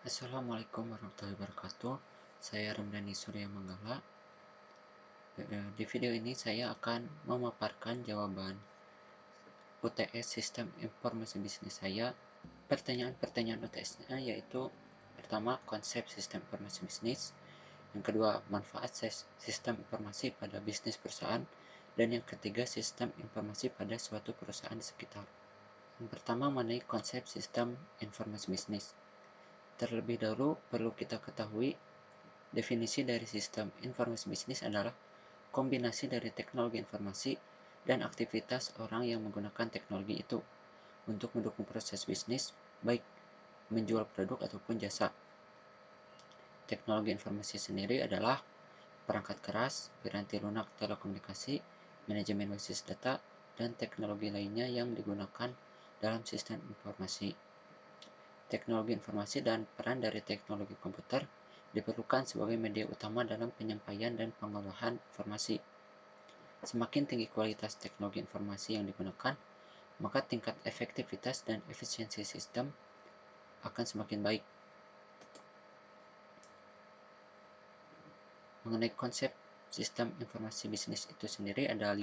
Assalamualaikum warahmatullahi wabarakatuh. Saya Ramdhani Surya Manggala. Di video ini saya akan memaparkan jawaban UTS Sistem Informasi Bisnis saya. Pertanyaan-pertanyaan UTS-nya yaitu pertama, konsep sistem informasi bisnis, yang kedua, manfaat sistem informasi pada bisnis perusahaan, dan yang ketiga, sistem informasi pada suatu perusahaan di sekitar. Yang pertama, mengenai konsep sistem informasi bisnis. Terlebih dahulu perlu kita ketahui definisi dari sistem informasi bisnis adalah kombinasi dari teknologi informasi dan aktivitas orang yang menggunakan teknologi itu untuk mendukung proses bisnis, baik menjual produk ataupun jasa. Teknologi informasi sendiri adalah perangkat keras, piranti lunak telekomunikasi, manajemen basis data, dan teknologi lainnya yang digunakan dalam sistem informasi. Teknologi informasi dan peran dari teknologi komputer diperlukan sebagai media utama dalam penyampaian dan pengolahan informasi. Semakin tinggi kualitas teknologi informasi yang digunakan, maka tingkat efektivitas dan efisiensi sistem akan semakin baik. Mengenai konsep sistem informasi bisnis itu sendiri ada 5.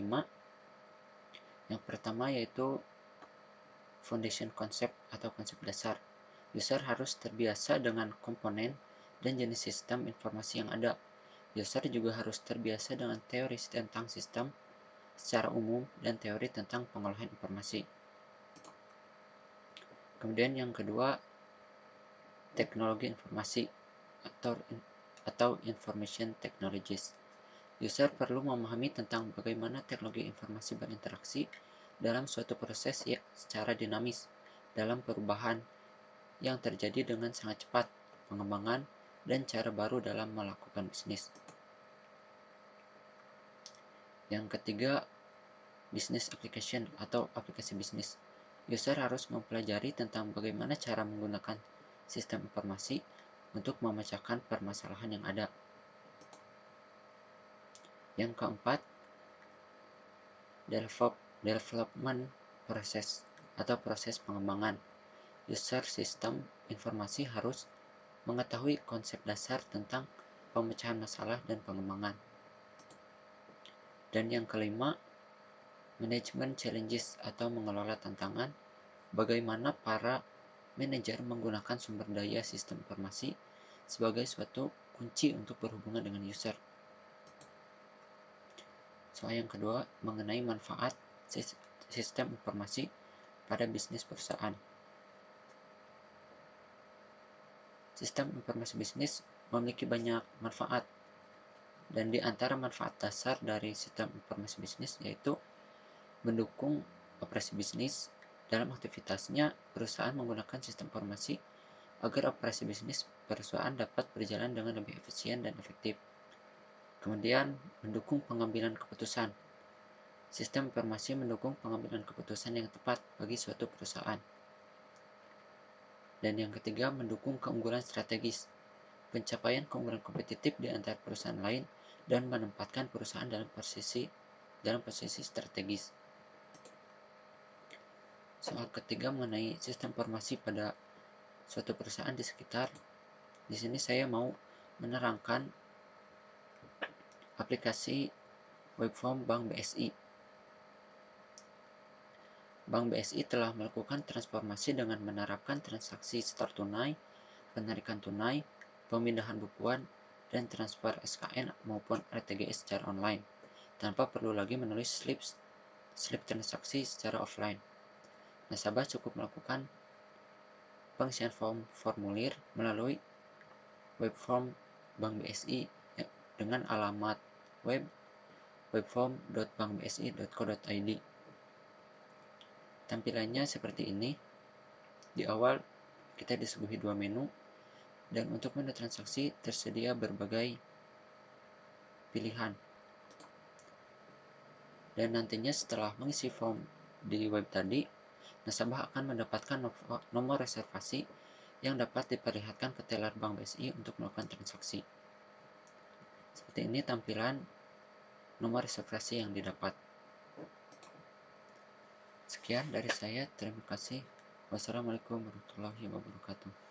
Yang pertama yaitu foundation concept atau konsep dasar. User harus terbiasa dengan komponen dan jenis sistem informasi yang ada. User juga harus terbiasa dengan teori tentang sistem secara umum dan teori tentang pengolahan informasi. Kemudian yang kedua, teknologi informasi atau information technologies. User perlu memahami tentang bagaimana teknologi informasi berinteraksi dalam suatu proses secara dinamis dalam perubahan yang terjadi dengan sangat cepat, pengembangan, dan cara baru dalam melakukan bisnis. Yang ketiga, business application atau aplikasi bisnis. User harus mempelajari tentang bagaimana cara menggunakan sistem informasi untuk memecahkan permasalahan yang ada. Yang keempat, development process atau proses pengembangan. User sistem informasi harus mengetahui konsep dasar tentang pemecahan masalah dan pengembangan. Dan yang kelima, management challenges atau mengelola tantangan. Bagaimana para manajer menggunakan sumber daya sistem informasi sebagai suatu kunci untuk berhubungan dengan user. Soal yang kedua, mengenai manfaat sistem informasi pada bisnis perusahaan. Sistem informasi bisnis memiliki banyak manfaat, dan di antara manfaat dasar dari sistem informasi bisnis yaitu mendukung operasi bisnis. Dalam aktivitasnya, perusahaan menggunakan sistem informasi agar operasi bisnis perusahaan dapat berjalan dengan lebih efisien dan efektif. Kemudian, mendukung pengambilan keputusan. Sistem informasi mendukung pengambilan keputusan yang tepat bagi suatu perusahaan. Dan yang ketiga, mendukung keunggulan strategis. Pencapaian keunggulan kompetitif di antara perusahaan lain dan menempatkan perusahaan dalam posisi strategis. Soal ketiga mengenai sistem informasi pada suatu perusahaan di sekitar. Di sini saya mau menerangkan aplikasi webform Bank BSI. Bank BSI telah melakukan transformasi dengan menerapkan transaksi setor tunai, penarikan tunai, pemindahan bukuan, dan transfer SKN maupun RTGS secara online, tanpa perlu lagi menulis slip transaksi secara offline. Nasabah cukup melakukan pengisian formulir melalui webform Bank BSI dengan alamat web webform.bankbsi.co.id. Tampilannya seperti ini. Di awal kita disuguhi 2 menu, dan untuk menu transaksi tersedia berbagai pilihan. Dan nantinya setelah mengisi form di web tadi, nasabah akan mendapatkan nomor reservasi yang dapat diperlihatkan ke teller Bank BSI untuk melakukan transaksi. Seperti ini tampilan nomor reservasi yang didapat. Sekian dari saya, terima kasih. Wassalamualaikum warahmatullahi wabarakatuh.